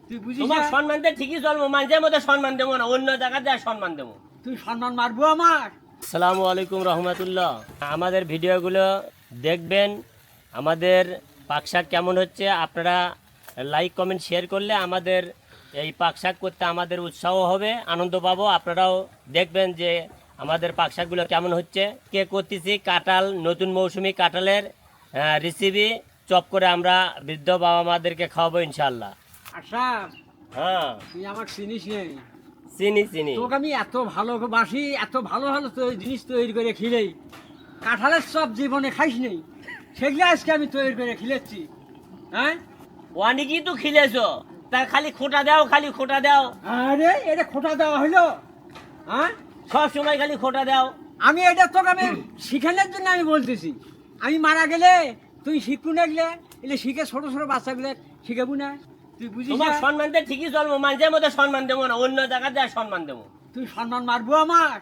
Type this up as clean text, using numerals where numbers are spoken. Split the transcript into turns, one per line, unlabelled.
তুই বুঝিস
তোমার
না?
সম্মান দিয়ে ঠিকই চলবো, মানুষের মধ্যে সম্মান দেবো না, অন্য জায়গাতে আর সম্মান দেবো।
তুই সম্মান মারবো আমার?
আসসালামু আলাইকুম রহমতুল্লাহ। আমাদের ভিডিওগুলো দেখবেন, আমাদের পাকশাক কেমন হচ্ছে আপনারা লাইক কমেন্ট শেয়ার করলে আমাদের এই পাকশাক করতে আমাদের উৎসাহ হবে, আনন্দ পাবো। আপনারাও দেখবেন যে আমাদের পাকশাকগুলো কেমন হচ্ছে। কে করতেছি কাঁঠাল, নতুন মৌসুমি কাঁঠালের রেসিপি চপ করে আমরা বৃদ্ধ বাবা মাদেরকে খাওয়াবো ইনশাল্লাহ।
আচ্ছা,
হ্যাঁ,
তুই আমার চিনিস নেই।
চিনি চিনি।
তোকে আমি এত ভালোবাসি, এত ভালো ভালো জিনিস তৈরি করে খিলেই। কাঁঠালের সব জীবনে খাইস নেই, সেগুলো আজকে আমি তৈরি করে খিলেছি। হ্যাঁ,
অনেকই তো খিলেছো, তা খালি খোটা দাও, খালি খোটা দাও,
আরে এটা খোটা দেওয়া হলো? হ্যাঁ,
সব সময় খালি খোটা দাও।
আমি এটা তোকে আমি শিখানোর জন্য আমি বলতেছি। আমি মারা গেলে তুই শিখবু না, গেলে এলে শিখে ছোট ছোট বাচ্চাগুলো শিখাবো না? তুই বুঝিস
তোমার
না?
সম্মান দিয়ে ঠিকই চলবো, মানুষের মধ্যে সম্মান দেবো না, অন্য জায়গাতে আর সম্মান দেবো।
তুই সম্মান মারবো আমার?